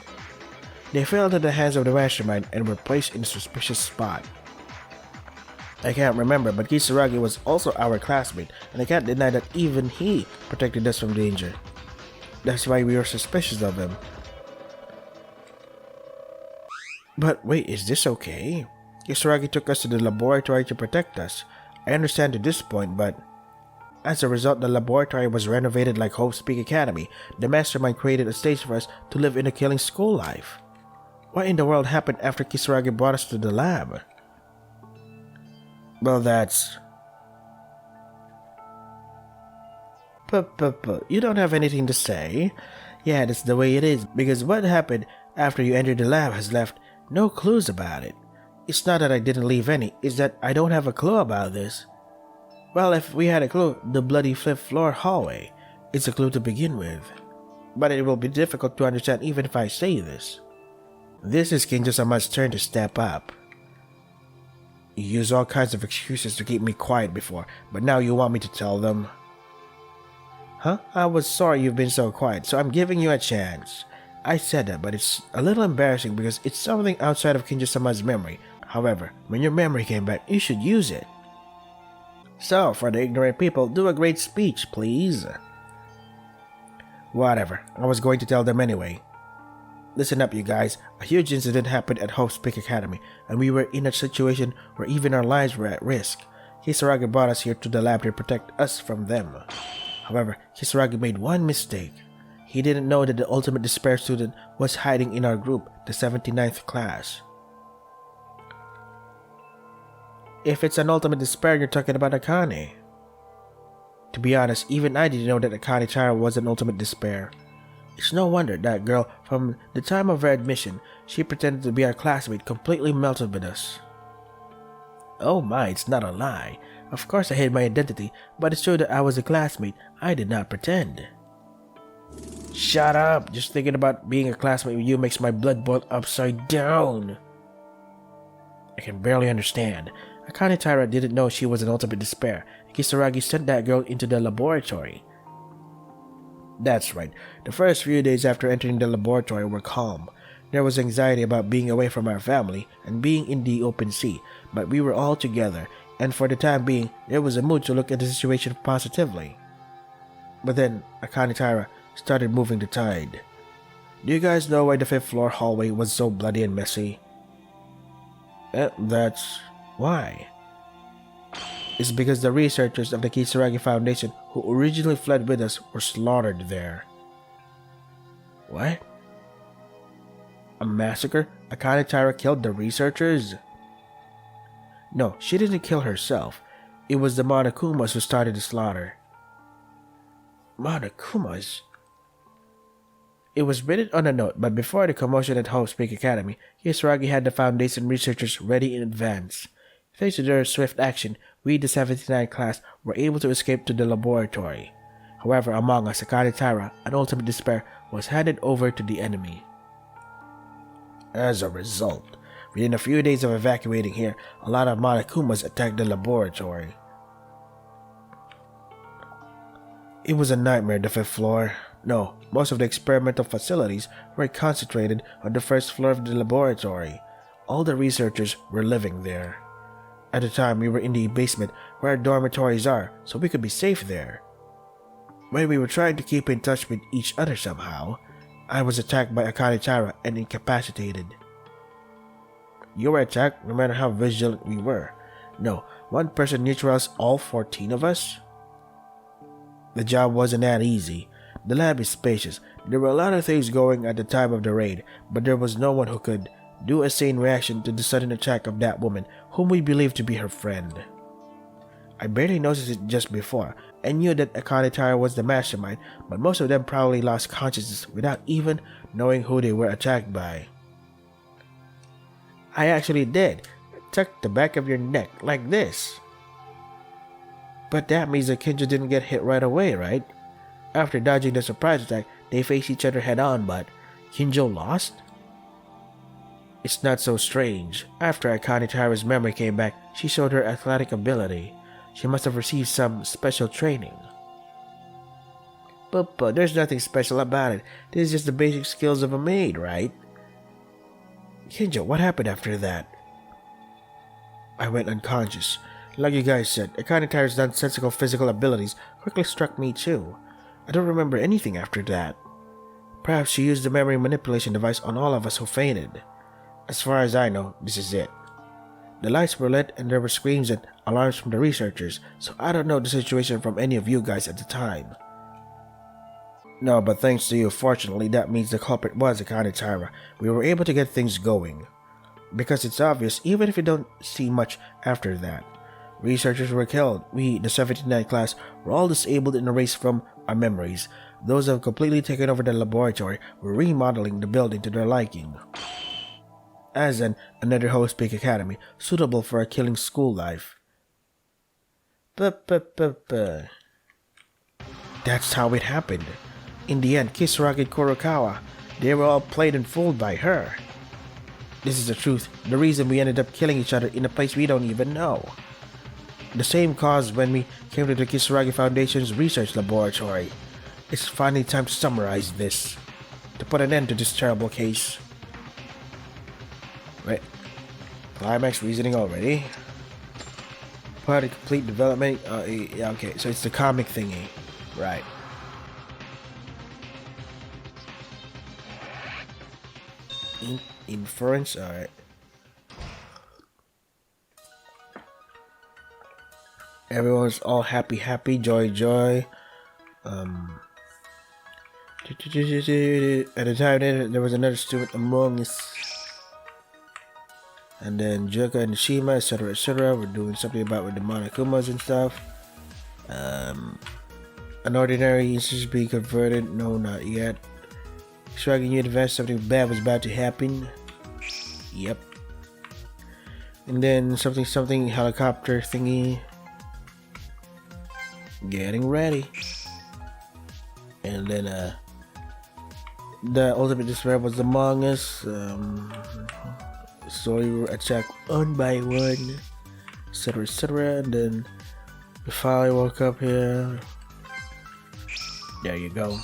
They fell into the hands of the mastermind and were placed in a suspicious spot. I can't remember, but Kisaragi was also our classmate, and I can't deny that even he protected us from danger. That's why we were suspicious of him. But wait, is this okay? Kisaragi took us to the laboratory to protect us. I understand to this point, but... As a result, the laboratory was renovated like Hope's Peak Academy. The mastermind created a stage for us to live in a killing school life. What in the world happened after Kisaragi brought us to the lab? Well, that's... You don't have anything to say? Yeah, that's the way it is, because what happened after you entered the lab has left no clues about it. It's not that I didn't leave any, it's that I don't have a clue about this. Well, if we had a clue, the bloody fifth floor hallway. It's a clue to begin with. But it will be difficult to understand even if I say this. This is Kinjo-sama's turn to step up. You used all kinds of excuses to keep me quiet before, but now you want me to tell them? Huh? I was sorry you've been so quiet, so I'm giving you a chance. I said that, but it's a little embarrassing because it's something outside of Kinjo-sama's memory. However, when your memory came back, you should use it. So, for the ignorant people, do a great speech, please. Whatever, I was going to tell them anyway. Listen up, you guys. A huge incident happened at Hope's Peak Academy, and we were in a situation where even our lives were at risk. Kisaragi brought us here to the lab to protect us from them. However, Kisaragi made one mistake. He didn't know that the ultimate despair student was hiding in our group, the 79th class. If it's an ultimate despair, you're talking about Akane. To be honest, even I didn't know that Akane Taira was an ultimate despair. It's no wonder that girl, from the time of her admission, she pretended to be our classmate, completely melted with us. Oh my, it's not a lie. Of course I hid my identity, but it's true that I was a classmate. I did not pretend. Shut up! Just thinking about being a classmate with you makes my blood boil upside down. I can barely understand. Akane Taira didn't know she was an ultimate despair. Kisaragi sent that girl into the laboratory. That's right. The first few days after entering the laboratory were calm. There was anxiety about being away from our family and being in the open sea, but we were all together, and for the time being, there was a mood to look at the situation positively. But then, Akane Taira started moving the tide. Do you guys know why the 5th floor hallway was so bloody and messy? That's why. It's because the researchers of the Kisaragi Foundation who originally fled with us were slaughtered there. What? A massacre? Akane Taira killed the researchers? No, she didn't kill herself. It was the Monokumas who started the slaughter. Monokumas? It was written on a note, but before the commotion at Hope Peak Academy, Kisaragi had the Foundation researchers ready in advance. Thanks to their swift action, we, the 79 class, were able to escape to the laboratory. However, among us, Akane Taira, an ultimate despair, was handed over to the enemy. As a result, within a few days of evacuating here, a lot of Monokumas attacked the laboratory. It was a nightmare, the 5th floor. No, most of the experimental facilities were concentrated on the 1st floor of the laboratory. All the researchers were living there. At the time, we were in the basement where our dormitories are, so we could be safe there. When we were trying to keep in touch with each other somehow, I was attacked by Akane Taira and incapacitated. You were attacked no matter how vigilant we were. No, one person neutralized all 14 of us? The job wasn't that easy. The lab is spacious. There were a lot of things going at the time of the raid, but there was no one who could do a sane reaction to the sudden attack of that woman, whom we believed to be her friend. I barely noticed it just before. I knew that Akane Taira was the mastermind, but most of them probably lost consciousness without even knowing who they were attacked by. I actually did. Tuck the back of your neck, like this. But that means that Kinjo didn't get hit right away, right? After dodging the surprise attack, they faced each other head-on, but Kinjo lost? It's not so strange. After Akane Taira's memory came back, she showed her athletic ability. She must have received some special training. But there's nothing special about it. This is just the basic skills of a maid, right? Kinjo, what happened after that? I went unconscious. Like you guys said, Akane Taira's nonsensical physical abilities quickly struck me too. I don't remember anything after that. Perhaps she used the memory manipulation device on all of us who fainted. As far as I know, this is it. The lights were lit and there were screams and alarms from the researchers, so I don't know the situation from any of you guys at the time. No, but thanks to you, fortunately, that means the culprit was Akane Taira. We were able to get things going. Because it's obvious, even if you don't see much after that. Researchers were killed. We, the 79 class, were all disabled and erased from our memories. Those who have completely taken over the laboratory were remodeling the building to their liking. As another Host Peak Academy, suitable for a killing school life. That's how it happened. In the end, Kisaragi and Kurokawa, they were all played and fooled by her. This is the truth, the reason we ended up killing each other in a place we don't even know. The same cause when we came to the Kisaragi Foundation's research laboratory. It's finally time to summarize this, to put an end to this terrible case. Wait, climax reasoning already? Part of complete development, yeah, okay, so it's the comic thingy, right. Inference, alright. Everyone's all happy, joy. At the time there was another student among us. And then Joka and Shima, etc., etc. We're doing something about with the Monokumas and stuff. An ordinary instance being converted. No, not yet. Shrugging you advanced, something bad was about to happen. Yep. And then something helicopter thingy. Getting ready. And then the ultimate despair was among us. So we were attacked one by one, etc., etc. And then we finally woke up here. There you go.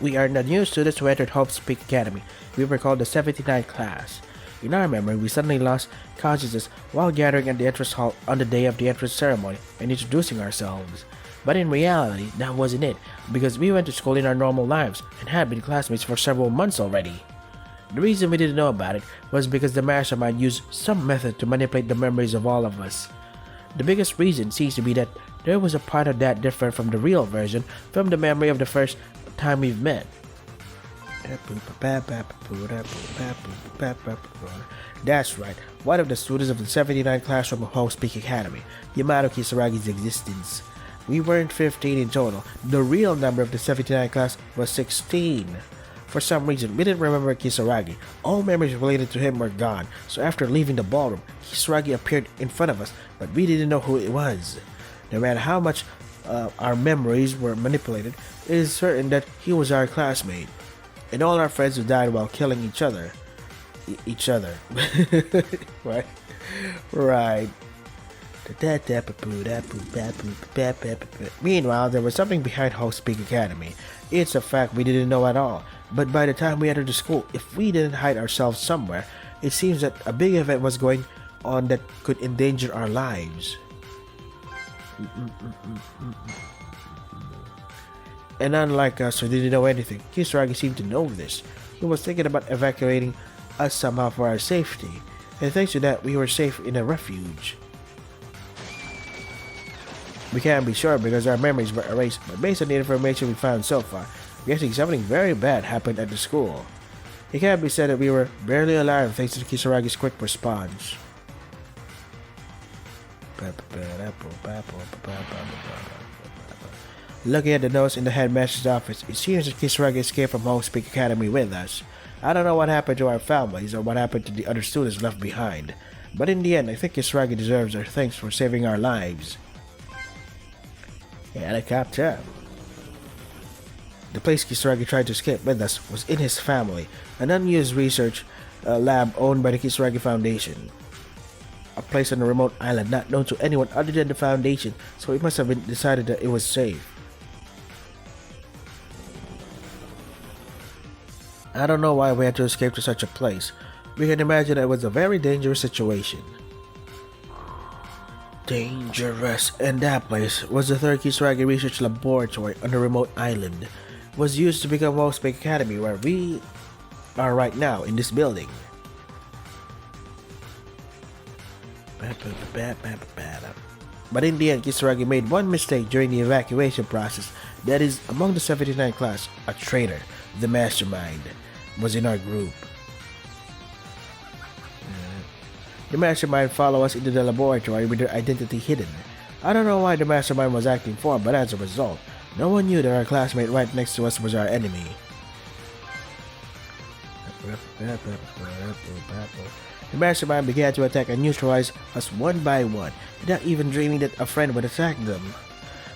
We are the new students who entered Hope Peak Academy. We were called the 79th class. In our memory, we suddenly lost consciousness while gathering at the entrance hall on the day of the entrance ceremony and introducing ourselves. But in reality, that wasn't it, because we went to school in our normal lives and had been classmates for several months already. The reason we didn't know about it was because the mastermind used some method to manipulate the memories of all of us. The biggest reason seems to be that there was a part of that different from the real version from the memory of the first time we've met. That's right, one of the students of the 79th classroom of Hope Peak Academy, Yamato Kisaragi's existence. We weren't 15 in total. The real number of the 79th class was 16. For some reason, we didn't remember Kisaragi. All memories related to him were gone, so after leaving the ballroom, Kisaragi appeared in front of us, but we didn't know who it was. No matter how much our memories were manipulated, it is certain that he was our classmate. And all our friends who died while killing each other. Right? Right. Meanwhile, there was something behind Hope Peak Academy. It's a fact we didn't know at all. But by the time we entered the school, if we didn't hide ourselves somewhere, it seems that a big event was going on that could endanger our lives. And unlike us who didn't know anything, Kisaragi seemed to know this. He was thinking about evacuating us somehow for our safety, and thanks to that, we were safe in a refuge. We can't be sure because our memories were erased, but based on the information we found so far, we're guessing something very bad happened at the school. It can be said that we were barely alive thanks to Kisaragi's quick response. Looking at the notes in the headmaster's office, it seems that Kisaragi escaped from Hope Peak Academy with us. I don't know what happened to our families or what happened to the other students left behind, but in the end, I think Kisaragi deserves our thanks for saving our lives. Helicopter. The place Kisaragi tried to escape with us was in his family, an unused research lab owned by the Kisaragi Foundation. A place on a remote island not known to anyone other than the Foundation, so it must have been decided that it was safe. I don't know why we had to escape to such a place. We can imagine that it was a very dangerous situation. Dangerous. And that place was the third Kisaragi Research Laboratory on a remote island. It was used to become Hope Peak Academy where we are right now in this building. But in the end, Kisaragi made one mistake during the evacuation process. That is, among the 79 class, a traitor, the mastermind, was in our group. The mastermind followed us into the laboratory with their identity hidden. I don't know why the mastermind was acting for, but as a result, no one knew that our classmate right next to us was our enemy. The mastermind began to attack and neutralize us one by one, without even dreaming that a friend would attack them.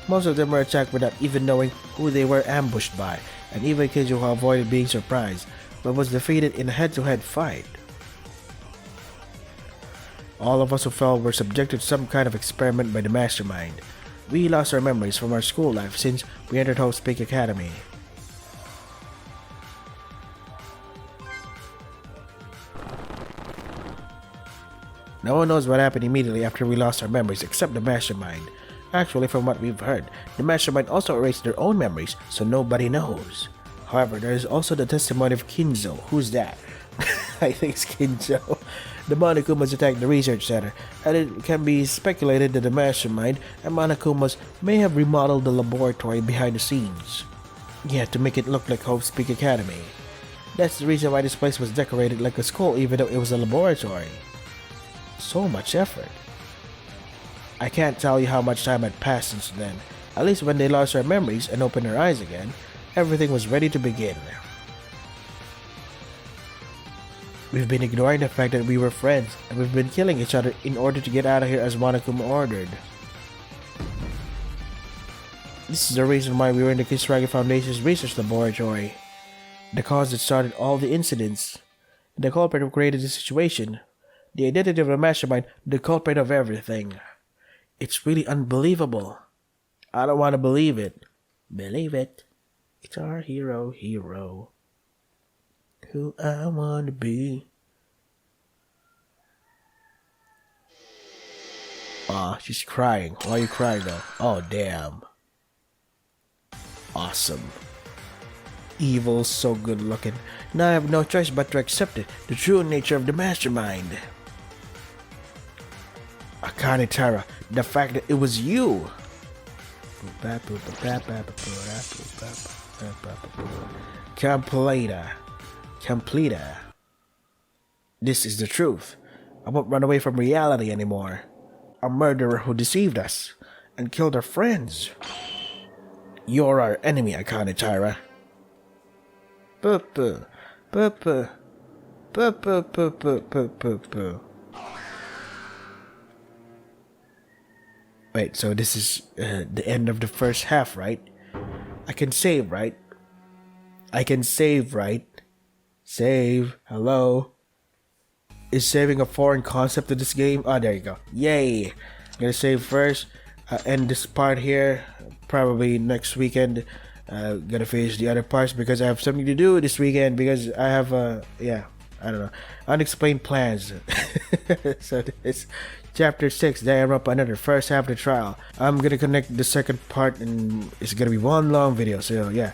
Most of them were attacked without even knowing who they were ambushed by, and even Kijo avoided being surprised, but was defeated in a head-to-head fight. All of us who fell were subjected to some kind of experiment by the mastermind. We lost our memories from our school life since we entered Hope Peak Academy. No one knows what happened immediately after we lost our memories except the mastermind. Actually, from what we've heard, the mastermind also erased their own memories, so nobody knows. However, there is also the testimony of Kinzo. Who's that? I think it's Kinzo. The Monokumas attacked the research center, and it can be speculated that the mastermind and Monokumas may have remodeled the laboratory behind the scenes. Yeah, to make it look like Hope's Peak Academy. That's the reason why this place was decorated like a school even though it was a laboratory. So much effort. I can't tell you how much time had passed since then. At least when they lost their memories and opened their eyes again, everything was ready to begin. We've been ignoring the fact that we were friends, and we've been killing each other in order to get out of here as Monokuma ordered. This is the reason why we were in the Kisaragi Foundation's research laboratory. The cause that started all the incidents. The culprit who created the situation. The identity of the mastermind, the culprit of everything. It's really unbelievable. I don't want to believe it. Believe it. It's our hero. Who I want to be. Aw, she's crying. Why are you crying though? Oh, damn. Awesome. Evil, so good looking. Now I have no choice but to accept it. The true nature of the mastermind. Akane Tara, the fact that it was you. Completa. This is the truth. I won't run away from reality anymore. A murderer who deceived us and killed our friends. You're our enemy, Akane Tara. Wait, so this is the end of the first half, right? I can save, right? Save. Hello? Is saving a foreign concept to this game? Oh, there you go. Yay! I'm gonna save first. End this part here. Probably next weekend. Gonna finish the other parts because I have something to do this weekend because I have I don't know, unexplained plans. So it's chapter 6, Danganronpa, another first half of the trial. I'm gonna connect the second part and it's gonna be one long video, so yeah.